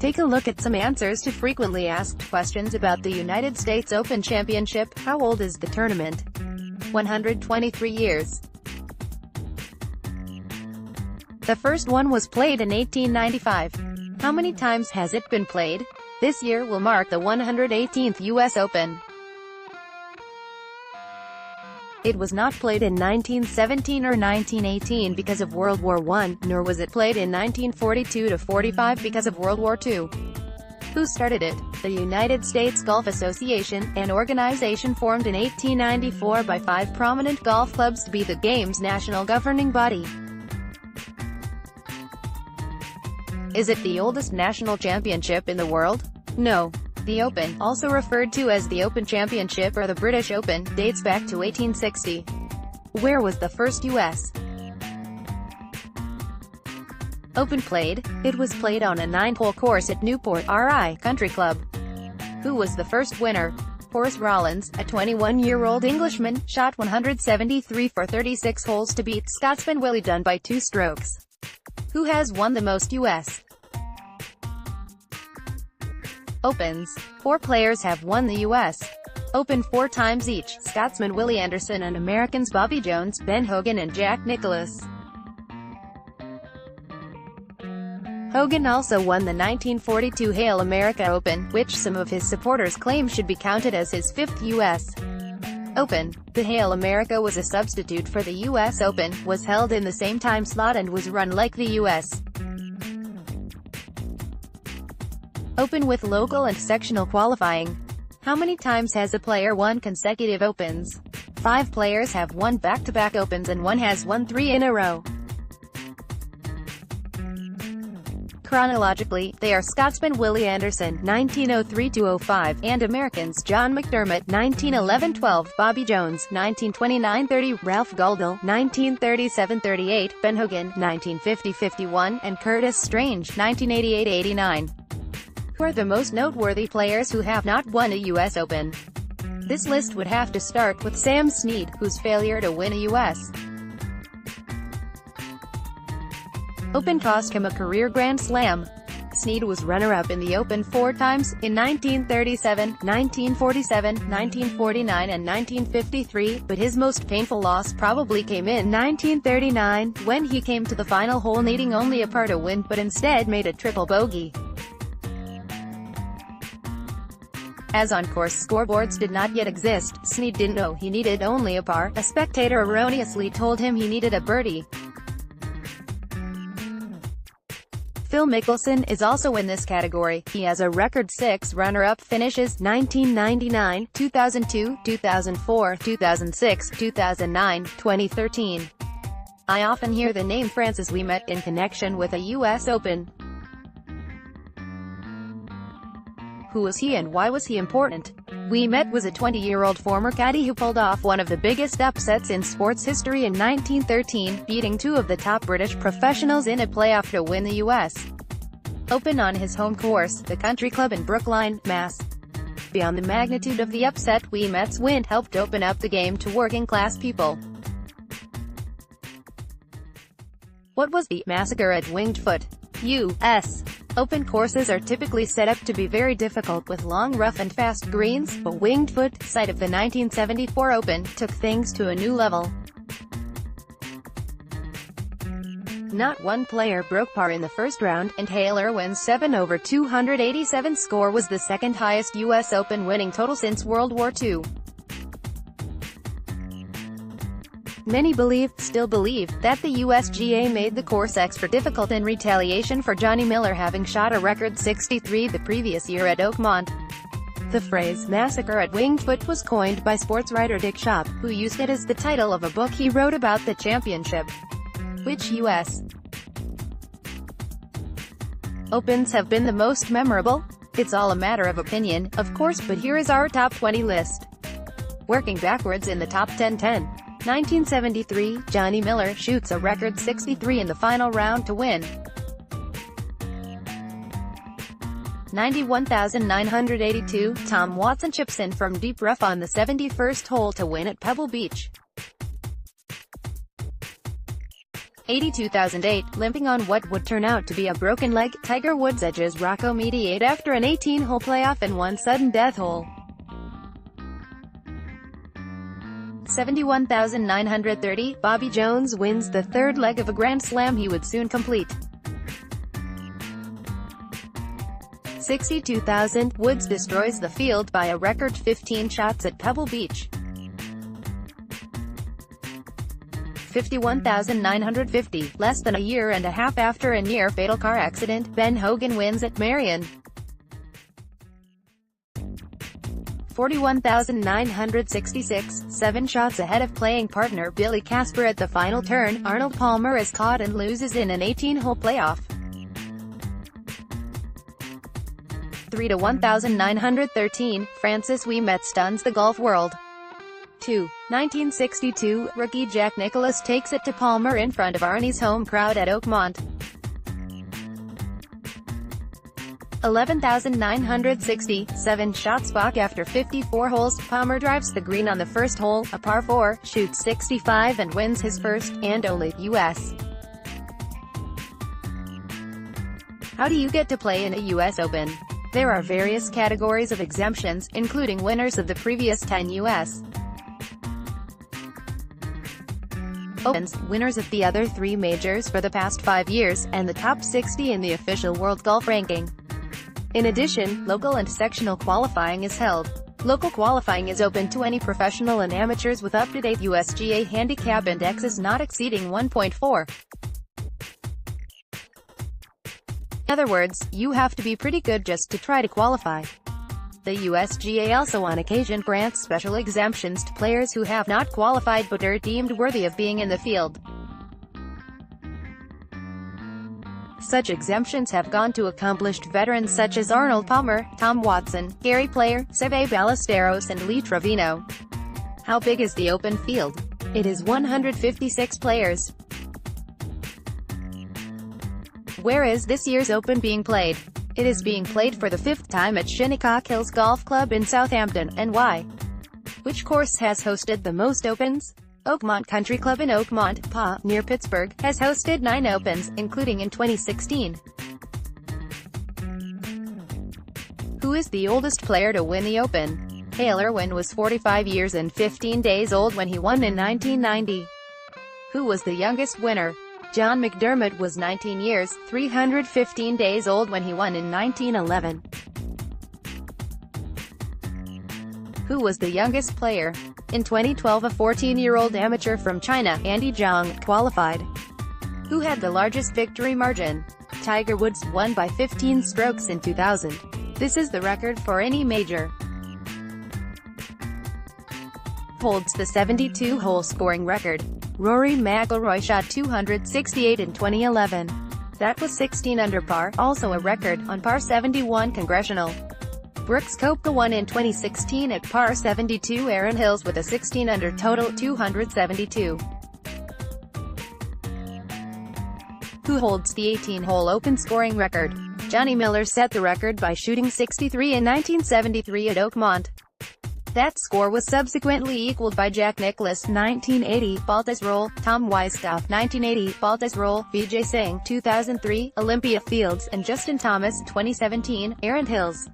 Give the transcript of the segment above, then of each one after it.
Take a look at some answers to frequently asked questions about the United States Open Championship. How old is the tournament? 123 years. The first one was played in 1895. How many times has it been played? This year will mark the 118th U.S. Open. It was not played in 1917 or 1918 because of World War I, nor was it played in 1942-45 because of World War II. Who started it? The United States Golf Association, an organization formed in 1894 by 5 prominent golf clubs to be the game's national governing body. Is it the oldest national championship in the world? No. The Open, also referred to as the Open Championship or the British Open, dates back to 1860. Where was the first U.S. Open played? It was played on a 9-hole course at Newport RI Country Club. Who was the first winner? Horace Rawlins, a 21-year-old Englishman, shot 173 for 36 holes to beat Scotsman Willie Dunn by 2 strokes. Who has won the most U.S. Opens? 4 players have won the U.S. Open 4 times each, Scotsman Willie Anderson and Americans Bobby Jones, Ben Hogan and Jack Nicklaus. Hogan also won the 1942 Hail America Open, which some of his supporters claim should be counted as his 5th U.S. Open. The Hail America was a substitute for the U.S. Open, was held in the same time slot and was run like the U.S. Open with local and sectional qualifying. How many times has a player won consecutive Opens? 5 players have won back-to-back Opens and 1 has won 3 in a row. Chronologically, they are Scotsman Willie Anderson 1903-05 and Americans John McDermott 1911-12, Bobby Jones 1929-30, Ralph Guldall 1937-38, Ben Hogan 1950-51, and Curtis Strange 1988-89. Who are the most noteworthy players who have not won a U.S. Open? This list would have to start with Sam Snead, whose failure to win a U.S. Open cost him a career Grand Slam. Snead was runner-up in the Open 4 times, in 1937, 1947, 1949 and 1953, but his most painful loss probably came in 1939, when he came to the final hole needing only a par to win, but instead made a triple bogey. As on-course scoreboards did not yet exist, Snead didn't know he needed only a par. A spectator erroneously told him he needed a birdie. Phil Mickelson is also in this category. He has a record 6 runner-up finishes: 1999, 2002, 2004, 2006, 2009, 2013. I often hear the name Francis Ouimet in connection with a U.S. Open. Who was he and why was he important? Ouimet was a 20-year-old former caddy who pulled off one of the biggest upsets in sports history in 1913, beating 2 of the top British professionals in a playoff to win the U.S. Open on his home course, the Country Club in Brookline, Mass. Beyond the magnitude of the upset, Ouimet's win helped open up the game to working-class people. What was the massacre at Winged Foot? U.S. Open courses are typically set up to be very difficult with long, rough and fast greens, but Winged Foot, site of the 1974 Open, took things to a new level. Not one player broke par in the first round, and Hale Irwin's 7/287 score was the second highest U.S. Open winning total since World War II. Many still believe, that the USGA made the course extra difficult in retaliation for Johnny Miller having shot a record 63 the previous year at Oakmont. The phrase, "massacre at Winged Foot," was coined by sports writer Dick Schaap, who used it as the title of a book he wrote about the championship. Which U.S. Opens have been the most memorable? It's all a matter of opinion, of course, but here is our top 20 list. Working backwards in the top 10. 1973, Johnny Miller shoots a record 63 in the final round to win. 91,982, Tom Watson chips in from deep rough on the 71st hole to win at Pebble Beach. 2008, limping on what would turn out to be a broken leg, Tiger Woods edges Rocco Mediate after an 18-hole playoff in one sudden death hole. 71,930, Bobby Jones wins the third leg of a Grand Slam he would soon complete. 62,000, Woods destroys the field by a record 15 shots at Pebble Beach. 51,950, less than a year and a half after a near-fatal car accident, Ben Hogan wins at Merion. 41,966, 7 shots ahead of playing partner Billy Casper at the final turn, Arnold Palmer is caught and loses in an 18-hole playoff. 3-1,913, Francis Ouimet stuns the golf world. 2. 1962, rookie Jack Nicklaus takes it to Palmer in front of Arnie's home crowd at Oakmont. 11,960, 7 shots back after 54 holes, Palmer drives the green on the first hole, a par 4, shoots 65 and wins his first, and only, U.S. How do you get to play in a U.S. Open? There are various categories of exemptions, including winners of the previous 10 U.S. Opens, winners of the other 3 majors for the past 5 years, and the top 60 in the official World Golf Ranking. In addition, local and sectional qualifying is held. Local qualifying is open to any professional and amateurs with up-to-date USGA handicap indexes not exceeding 1.4. In other words, you have to be pretty good just to try to qualify. The USGA also on occasion grants special exemptions to players who have not qualified but are deemed worthy of being in the field. Such exemptions have gone to accomplished veterans such as Arnold Palmer, Tom Watson, Gary Player, Seve Ballesteros and Lee Trevino. How big is the open field? It is 156 players. Where is this year's Open being played? It is being played for the 5th time at Shinnecock Hills Golf Club in Southampton, and why? Which course has hosted the most Opens? Oakmont Country Club in Oakmont, PA, near Pittsburgh, has hosted 9 Opens, including in 2016. Who is the oldest player to win the Open? Hale Irwin was 45 years and 15 days old when he won in 1990. Who was the youngest winner? John McDermott was 19 years, 315 days old when he won in 1911. Who was the youngest player? In 2012 a 14-year-old amateur from China, Andy Zhang, qualified. Who had the largest victory margin? Tiger Woods, won by 15 strokes in 2000. This is the record for any major. Holds the 72-hole scoring record. Rory McIlroy shot 268 in 2011. That was 16 under par, also a record, on par 71 Congressional. Brooks Koepka won in 2016 at par 72. Aaron Hills with a 16 under total, 272. Who holds the 18-hole Open scoring record? Johnny Miller set the record by shooting 63 in 1973 at Oakmont. That score was subsequently equaled by Jack Nicklaus, 1980, Baltusrol, Tom Weiskopf, 1980, Baltusrol, Vijay Singh, 2003, Olympia Fields, and Justin Thomas, 2017, Aaron Hills.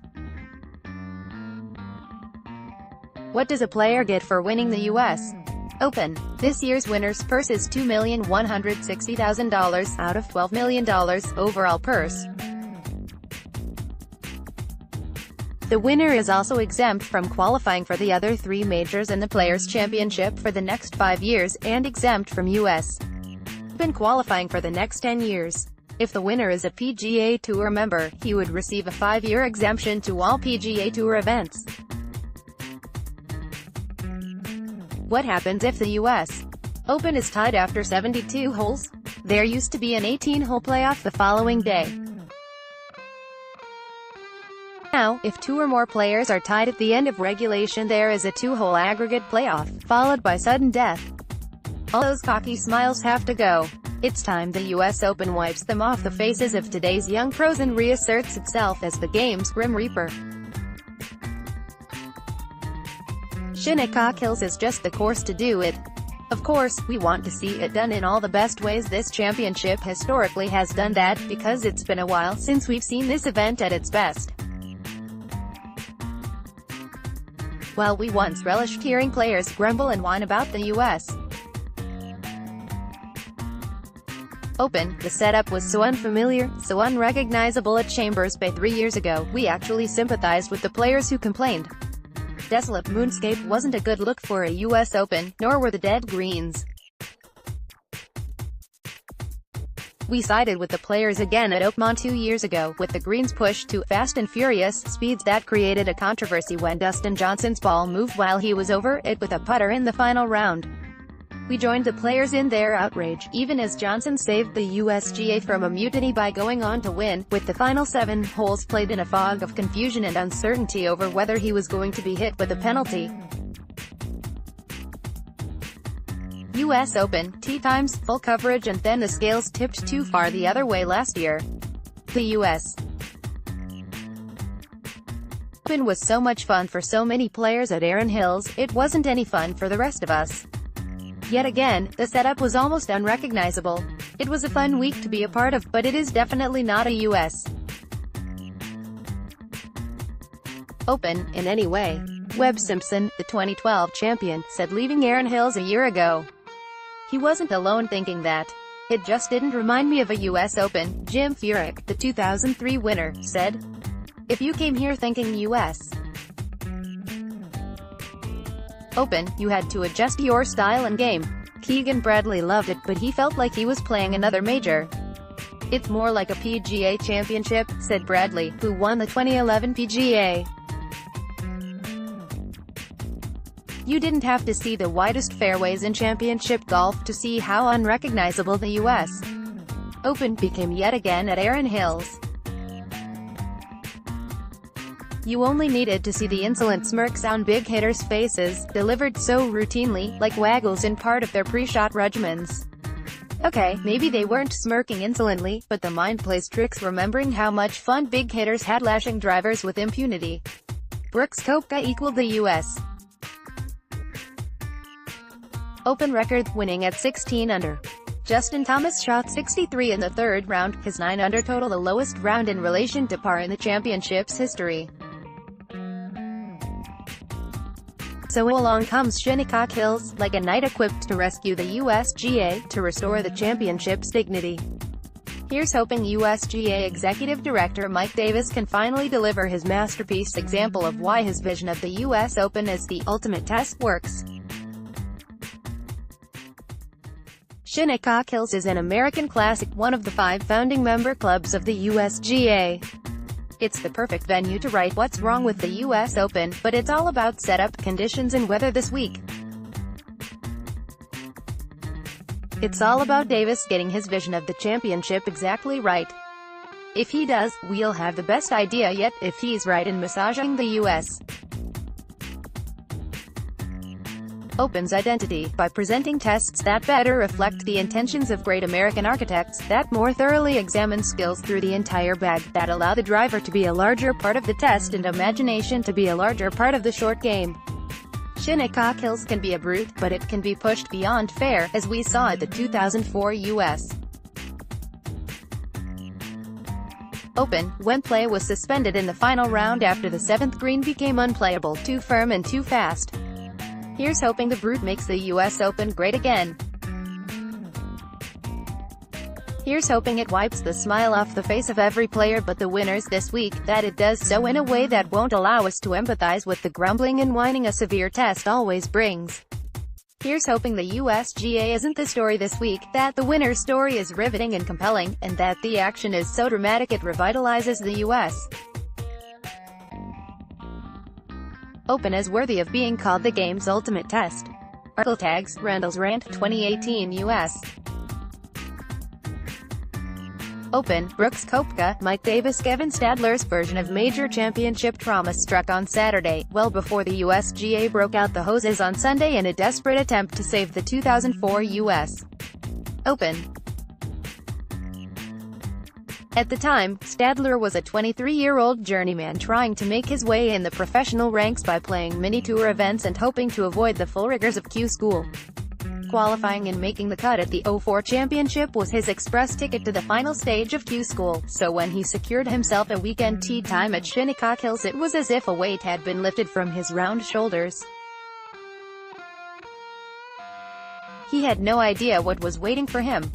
What does a player get for winning the U.S. Open? This year's winner's purse is $2,160,000, out of $12 million, overall purse. The winner is also exempt from qualifying for the other 3 majors and the Players' Championship for the next 5 years, and exempt from U.S. Open qualifying for the next 10 years. If the winner is a PGA Tour member, he would receive a 5-year exemption to all PGA Tour events. What happens if the U.S. Open is tied after 72 holes? There used to be an 18-hole playoff the following day. Now, if 2 or more players are tied at the end of regulation, there is a 2-hole aggregate playoff, followed by sudden death. All those cocky smiles have to go. It's time the U.S. Open wipes them off the faces of today's young pros and reasserts itself as the game's Grim Reaper. Shinnecock Hills is just the course to do it. Of course, we want to see it done in all the best ways. This championship historically has done that, because it's been a while since we've seen this event at its best. While we once relished hearing players grumble and whine about the U.S. Open, the setup was so unfamiliar, so unrecognizable at Chambers Bay 3 years ago, we actually sympathized with the players who complained. Desolate moonscape wasn't a good look for a U.S. Open, nor were the dead greens. We sided with the players again at Oakmont 2 years ago, with the greens pushed to fast and furious speeds that created a controversy when Dustin Johnson's ball moved while he was over it with a putter in the final round. We joined the players in their outrage, even as Johnson saved the USGA from a mutiny by going on to win, with the final 7 holes played in a fog of confusion and uncertainty over whether he was going to be hit with a penalty. US Open, tee times, full coverage, and then the scales tipped too far the other way last year. The US Open was so much fun for so many players at Erin Hills, it wasn't any fun for the rest of us. Yet again, the setup was almost unrecognizable. It was a fun week to be a part of, but it is definitely not a U.S. Open, in any way. Webb Simpson, the 2012 champion, said leaving Erin Hills a year ago. He wasn't alone thinking that. It just didn't remind me of a U.S. Open. Jim Furyk, the 2003 winner, said, "If you came here thinking U.S. Open, you had to adjust your style and game." Keegan Bradley loved it, but he felt like he was playing another major. "It's more like a PGA championship," said Bradley, who won the 2011 PGA. "You didn't have to see the widest fairways in championship golf to see how unrecognizable the U.S. Open became yet again at Erin Hills. You only needed to see the insolent smirks on big hitters' faces, delivered so routinely, like waggles in part of their pre-shot regimens. Okay, maybe they weren't smirking insolently, but the mind plays tricks remembering how much fun big hitters had lashing drivers with impunity." Brooks Koepka equaled the U.S. Open record, winning at 16 under. Justin Thomas shot 63 in the third round, his 9 under total the lowest round in relation to par in the championship's history. So along comes Shinnecock Hills, like a knight equipped to rescue the USGA, to restore the championship's dignity. Here's hoping USGA Executive Director Mike Davis can finally deliver his masterpiece example of why his vision of the US Open as the ultimate test works. Shinnecock Hills is an American classic, one of the 5 founding member clubs of the USGA. It's the perfect venue to right what's wrong with the US Open, but it's all about setup, conditions and weather this week. It's all about Davis getting his vision of the championship exactly right. If he does, we'll have the best idea yet, if he's right in massaging the US Open's identity, by presenting tests that better reflect the intentions of great American architects, that more thoroughly examine skills through the entire bag, that allow the driver to be a larger part of the test and imagination to be a larger part of the short game. Shinnecock Hills can be a brute, but it can be pushed beyond fair, as we saw at the 2004 U.S. Open, when play was suspended in the final round after the 7th green became unplayable, too firm and too fast. Here's hoping the brute makes the US Open great again. Here's hoping it wipes the smile off the face of every player but the winners this week, that it does so in a way that won't allow us to empathize with the grumbling and whining a severe test always brings. Here's hoping the USGA isn't the story this week, that the winner's story is riveting and compelling, and that the action is so dramatic it revitalizes the US Open as worthy of being called the game's ultimate test. Article tags, Randall's Rant, 2018 U.S. Open, Brooks Koepka, Mike Davis. Kevin Stadler's version of major championship trauma struck on Saturday, well before the USGA broke out the hoses on Sunday in a desperate attempt to save the 2004 U.S. Open. At the time, Stadler was a 23-year-old journeyman trying to make his way in the professional ranks by playing mini-tour events and hoping to avoid the full rigors of Q School. Qualifying and making the cut at the 04 championship was his express ticket to the final stage of Q School, so when he secured himself a weekend tee time at Shinnecock Hills, it was as if a weight had been lifted from his round shoulders. He had no idea what was waiting for him.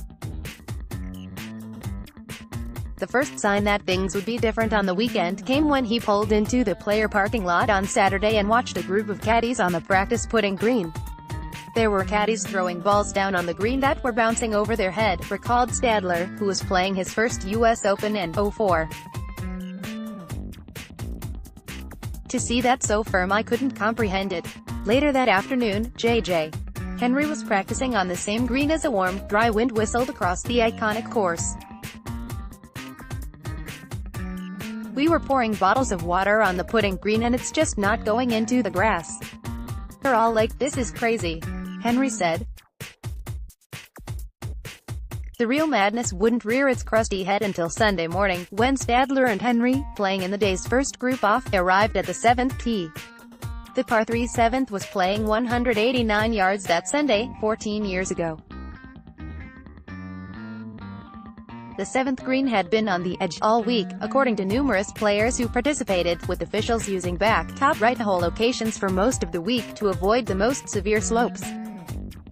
The first sign that things would be different on the weekend came when he pulled into the player parking lot on Saturday and watched a group of caddies on the practice putting green. There were caddies throwing balls down on the green that were bouncing over their head, recalled Stadler, who was playing his first U.S. Open in 04. To see that so firm, I couldn't comprehend it. Later that afternoon, J.J. Henry was practicing on the same green as a warm, dry wind whistled across the iconic course. We were pouring bottles of water on the putting green and it's just not going into the grass. They're all like, "This is crazy," Henry said. The real madness wouldn't rear its crusty head until Sunday morning, when Stadler and Henry, playing in the day's first group off, arrived at the 7th tee. The par 3 7th was playing 189 yards that Sunday, 14 years ago. The 7th green had been on the edge all week, according to numerous players who participated, with officials using back, top right hole locations for most of the week to avoid the most severe slopes.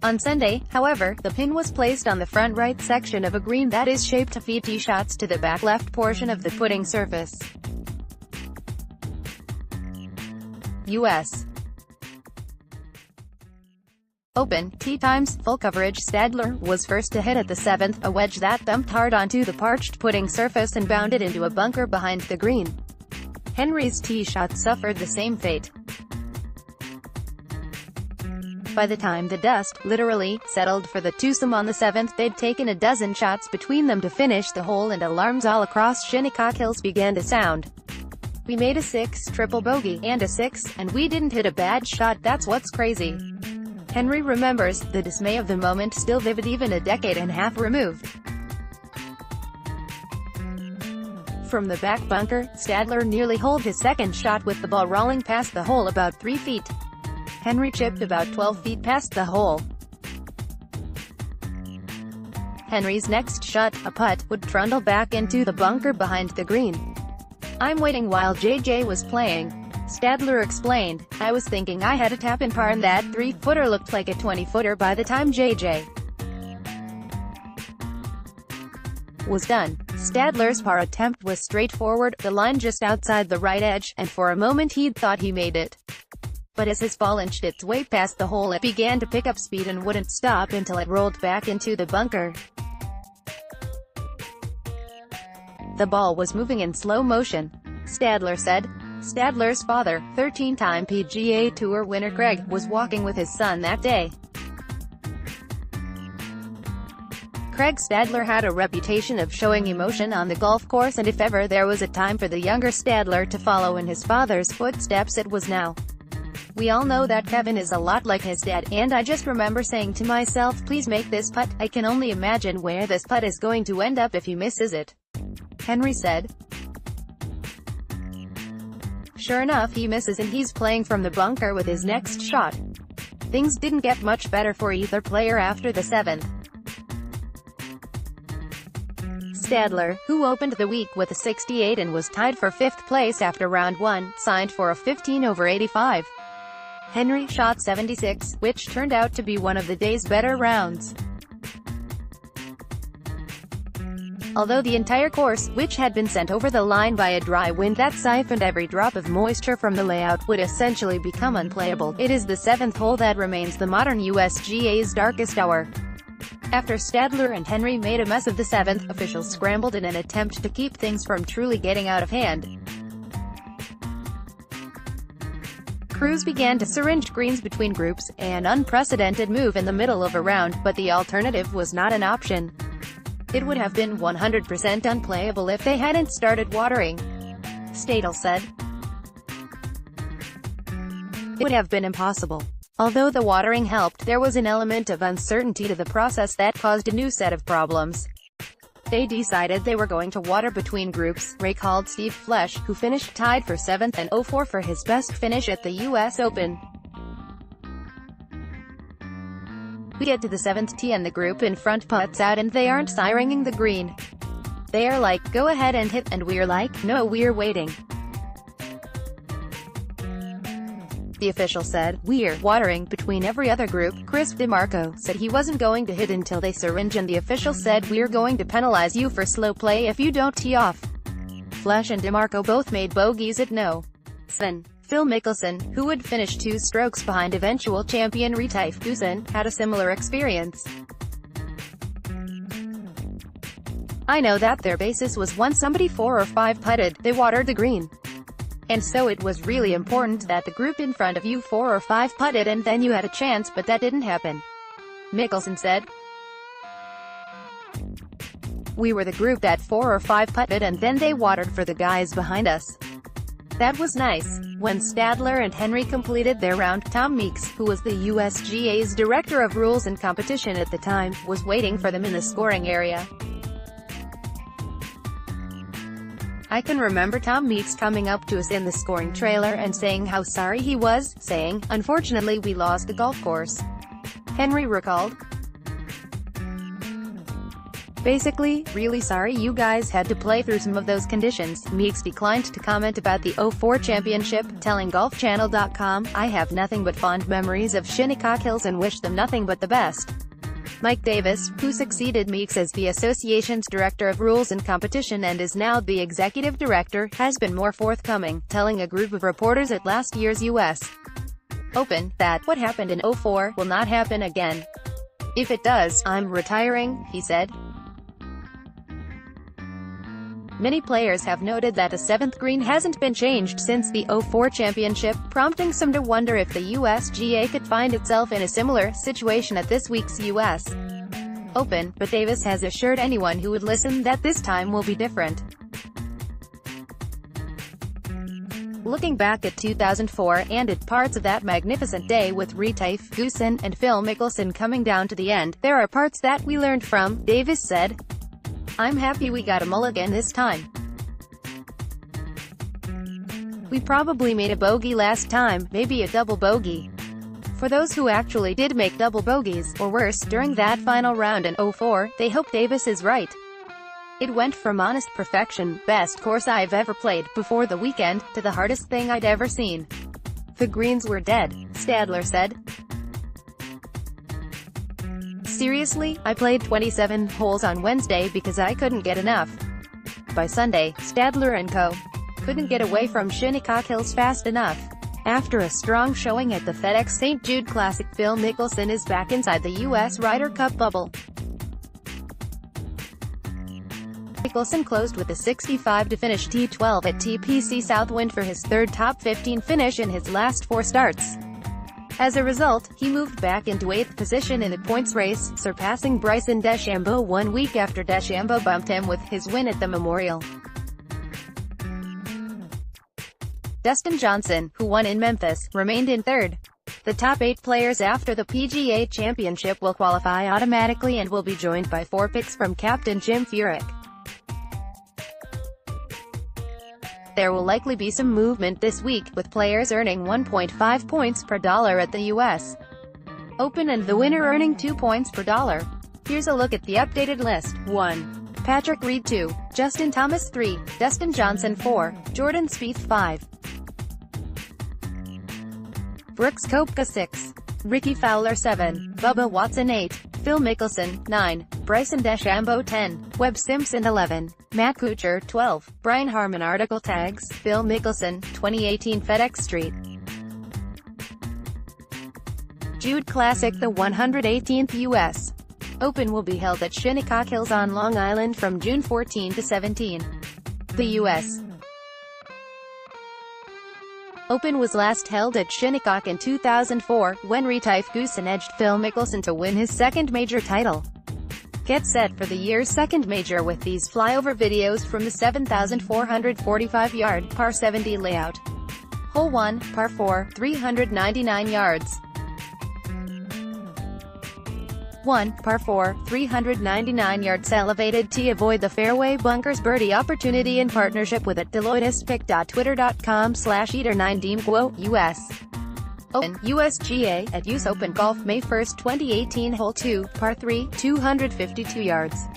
On Sunday, however, the pin was placed on the front right section of a green that is shaped to feed tee shots to the back left portion of the putting surface. U.S. Open, tee times, full coverage. Stadler was first to hit at the 7th, a wedge that thumped hard onto the parched putting surface and bounded into a bunker behind the green. Henry's tee shot suffered the same fate. By the time the dust, literally, settled for the twosome on the 7th, they'd taken a dozen shots between them to finish the hole and alarms all across Shinnecock Hills began to sound. "We made a 6, triple bogey, and a 6, and we didn't hit a bad shot, that's what's crazy." Henry remembers, the dismay of the moment still vivid even a decade and a half removed. From the back bunker, Stadler nearly holed his second shot with the ball rolling past the hole about 3 feet. Henry chipped about 12 feet past the hole. Henry's next shot, a putt, would trundle back into the bunker behind the green. "I'm waiting while JJ was playing," Stadler explained. "I was thinking I had a tap-in par and that 3-footer looked like a 20-footer by the time JJ was done." Stadler's par attempt was straightforward, the line just outside the right edge, and for a moment he'd thought he made it. But as his ball inched its way past the hole, it began to pick up speed and wouldn't stop until it rolled back into the bunker. The ball was moving in slow motion, Stadler said. Stadler's father, 13-time PGA Tour winner Craig, was walking with his son that day. Craig Stadler had a reputation of showing emotion on the golf course, and if ever there was a time for the younger Stadler to follow in his father's footsteps, it was now. "We all know that Kevin is a lot like his dad, and I just remember saying to myself, please make this putt. I can only imagine where this putt is going to end up if he misses it," Henry said. Sure enough, he misses and he's playing from the bunker with his next shot. Things didn't get much better for either player after the 7th. Stadler, who opened the week with a 68 and was tied for 5th place after round 1, signed for a 15 over 85. Henry shot 76, which turned out to be one of the day's better rounds. Although the entire course, which had been sent over the line by a dry wind that siphoned every drop of moisture from the layout, would essentially become unplayable, it is the 7th hole that remains the modern USGA's darkest hour. After Stadler and Henry made a mess of the 7th, officials scrambled in an attempt to keep things from truly getting out of hand. Crews began to syringe greens between groups, an unprecedented move in the middle of a round, but the alternative was not an option. It would have been 100% unplayable if they hadn't started watering, Stadler said. It would have been impossible. Although the watering helped, there was an element of uncertainty to the process that caused a new set of problems. They decided they were going to water between groups, recalled Steve Flesch, who finished tied for 7th and 04 for his best finish at the U.S. Open. We get to the 7th tee and the group in front putts out and they aren't sirening the green. They are like, go ahead and hit, and we're like, no, we're waiting. The official said, we're watering between every other group. Chris DiMarco said he wasn't going to hit until they syringe, and the official said, we're going to penalize you for slow play if you don't tee off. Flesch and DiMarco both made bogeys at No. 7. Phil Mickelson, who would finish 2 strokes behind eventual champion Retief Goosen, had a similar experience. I know that their basis was once somebody 4 or 5 putted, they watered the green. And so it was really important that the group in front of you 4 or 5 putted and then you had a chance, but that didn't happen. Mickelson said. We were the group that 4 or 5 putted and then they watered for the guys behind us. That was nice. When Stadler and Henry completed their round, Tom Meeks, who was the USGA's Director of Rules and Competition at the time, was waiting for them in the scoring area. I can remember Tom Meeks coming up to us in the scoring trailer and saying how sorry he was, saying, unfortunately we lost the golf course. Henry recalled. Basically, really sorry you guys had to play through some of those conditions. Meeks declined to comment about the 04 championship, telling GolfChannel.com, I have nothing but fond memories of Shinnecock Hills and wish them nothing but the best. Mike Davis, who succeeded Meeks as the association's Director of Rules and Competition and is now the Executive Director, has been more forthcoming, telling a group of reporters at last year's U.S. Open that what happened in 04 will not happen again. If it does, I'm retiring, he said. Many players have noted that a 7th green hasn't been changed since the 04 championship, prompting some to wonder if the USGA could find itself in a similar situation at this week's U.S. Open, but Davis has assured anyone who would listen that this time will be different. Looking back at 2004, and at parts of that magnificent day with Retief Goosen and Phil Mickelson coming down to the end, there are parts that we learned from, Davis said. I'm happy we got a mulligan this time. We probably made a bogey last time, maybe a double bogey. For those who actually did make double bogeys, or worse, during that final round in 04, they hope Davis is right. It went from honest perfection, best course I've ever played, before the weekend, to the hardest thing I'd ever seen. The greens were dead, Stadler said. Seriously, I played 27 holes on Wednesday because I couldn't get enough. By Sunday, Stadler and co. couldn't get away from Shinnecock Hills fast enough. After a strong showing at the FedEx St. Jude Classic, Phil Mickelson is back inside the U.S. Ryder Cup bubble. Mickelson closed with a 65 to finish T12 at TPC Southwind for his 3rd top 15 finish in his last 4 starts. As a result, he moved back into 8th position in the points race, surpassing Bryson DeChambeau 1 week after DeChambeau bumped him with his win at the Memorial. Dustin Johnson, who won in Memphis, remained in 3rd. The top 8 players after the PGA Championship will qualify automatically and will be joined by 4 picks from captain Jim Furyk. There will likely be some movement this week, with players earning 1.5 points per dollar at the U.S. Open and the winner earning 2 points per dollar. Here's a look at the updated list. 1. Patrick Reed 2. Justin Thomas 3. Dustin Johnson 4. Jordan Spieth 5. Brooks Koepka 6. Ricky Fowler 7. Bubba Watson 8. Phil Mickelson 9. Bryson DeChambeau 10. Webb Simpson 11. Matt Kuchar 12. Brian Harman article tags Phil Mickelson 2018 FedEx Street Jude Classic. The 118th U.S. Open will be held at Shinnecock Hills on Long Island from June 14 to 17. The U.S. Open was last held at Shinnecock in 2004, when Retief Goosen edged Phil Mickelson to win his 2nd major title. Get set for the year's 2nd major with these flyover videos from the 7,445-yard, par 70 layout. Hole 1, par 4, 399 yards. 1, par 4, 399 yards elevated tee. Avoid the fairway bunkers birdie opportunity in partnership with at DeloitteSpick.twitter.com/Eater9DeemQuote US. Open, USGA, at US Open Golf, May 1, 2018. Hole 2, par 3, 252 yards.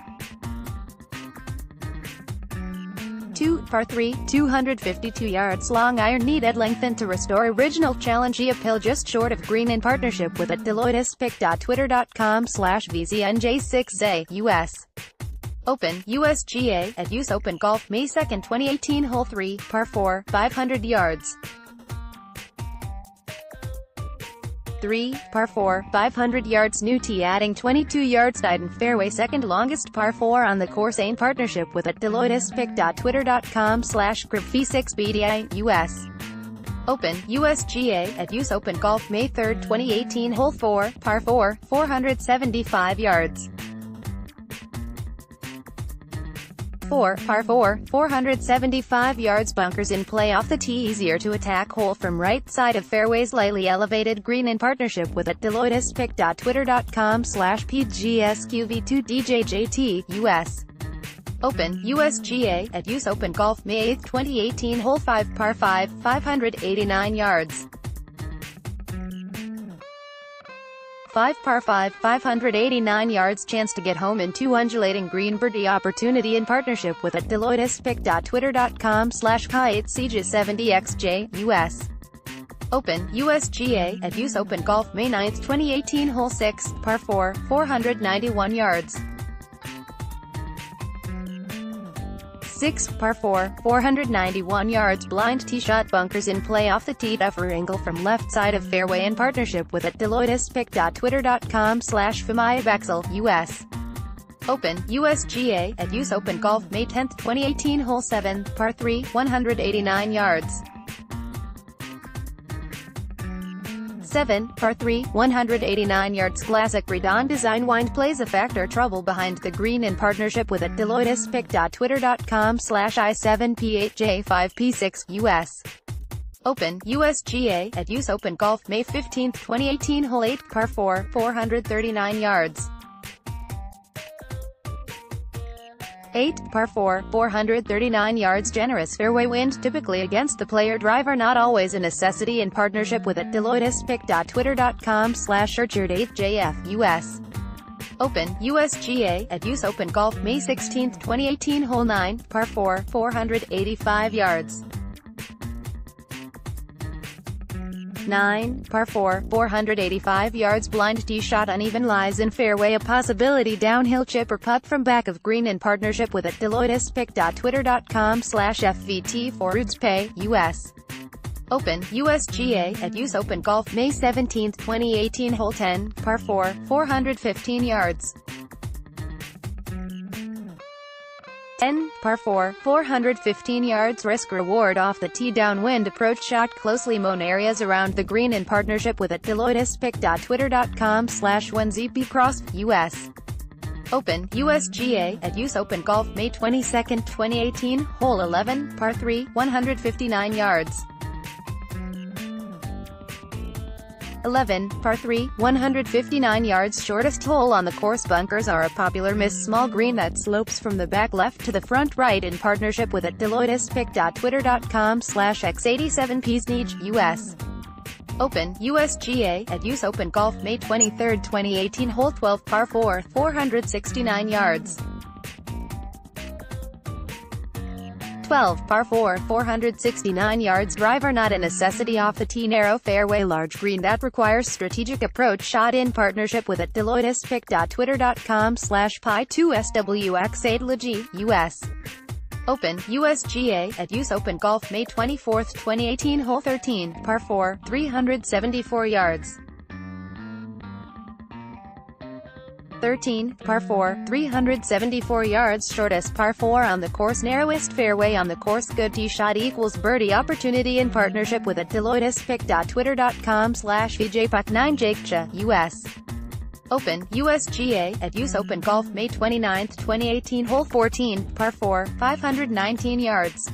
2, par 3, 252 yards. Long iron needed lengthen to restore original challenge uphill just short of green in partnership with at DeloitteSpic.Twitter.com/VZNJ6A, US Open, USGA, at US Open Golf, May 2, 2018. Hole 3, par 4, 500 yards. 3, par 4, 500 yards. New tee adding 22 yards. Side and fairway. Second longest par 4 on the course in partnership with at DeloitteSpic.Twitter.com/GripV6BDI, US Open, USGA, at US Open Golf, May 3, 2018. Hole 4, par 4, 475 yards. 4, par 4, 475 yards. Bunkers in play off the tee. Easier to attack hole from right side of fairway. Slightly elevated green in partnership with at DeloitteSpic.Twitter.com/PGSQV2DJJT, US Open, USGA, at US Open Golf, May 8, 2018. Hole 5, par 5, 589 yards. 5, par 5, 589 yards. Chance to get home in 2 undulating green birdie opportunity in partnership with at DeloitteSpic.Twitter.com/Kite70XJ, US Open, USGA, at US Open Golf, May 9, 2018. Hole 6, par 4, 491 yards. 6, par 4, 491 yards. Blind tee shot. Bunkers in play off the tee. Upper angle from left side of fairway in partnership with at DeloitteSpic.Twitter.com/FamiaBexel, US Open, USGA, at US Open Golf, May 10, 2018. Hole 7, par 3, 189 yards. 7, par 3, 189 yards. Classic Redon design. Wind plays a factor. Trouble behind the green in partnership with at DeloitteSpic.Twitter.com/I7P8J5P6, US Open, USGA, at US Open Golf, May 15, 2018. Hole 8, par 4, 439 yards. 8, par 4, 439 yards. Generous fairway wind, typically against the player. Driver not always a necessity in partnership with at DeloitteSpic.Twitter.com/Richard8JF, US Open, USGA, at US Open Golf, May 16, 2018. Hole 9, par 4, 485 yards. 9, par 4, 485 yards. Blind tee shot. Uneven lies in fairway. A possibility downhill chip or putt from back of green in partnership with at DeloitteSpic.Twitter.com/FVT4UDSPay, US Open, USGA, at US Open Golf, May 17, 2018. Hole 10, par 4, 415 yards. 10, par 4, 415 yards. Risk reward off the tee. Downwind approach shot. Closely mown areas around the green in partnership with at DeloitteSpic.Twitter.com/1ZPCross, US Open, USGA, at US Open Golf, May 22, 2018. Hole 11, par 3, 159 yards. 11, par 3, 159 yards. Shortest hole on the course. Bunkers are a popular miss. Small green that slopes from the back left to the front right in partnership with at DeloitteSpic.Twitter.com/X87PSNEJ, US Open, USGA, at US Open Golf, May 23, 2018. Hole 12, par 4, 469 yards. 12, par 4, 469 yards. Driver not a necessity off the tee. Narrow fairway. Large green that requires strategic approach shot in partnership with at DeloitteSpic.Twitter.com/Pi2SWX8LG, US Open, USGA, at US Open Golf, May 24, 2018. Hole 13, par 4, 374 yards. 13, par 4, 374 yards. Shortest par 4 on the course. Narrowest fairway on the course. Good tee shot equals birdie opportunity in partnership with at DeloitteSpic.Twitter.com/VJPuck9JKCHA, US Open, USGA, at US Open Golf, May 29, 2018. Hole 14, par 4, 519 yards.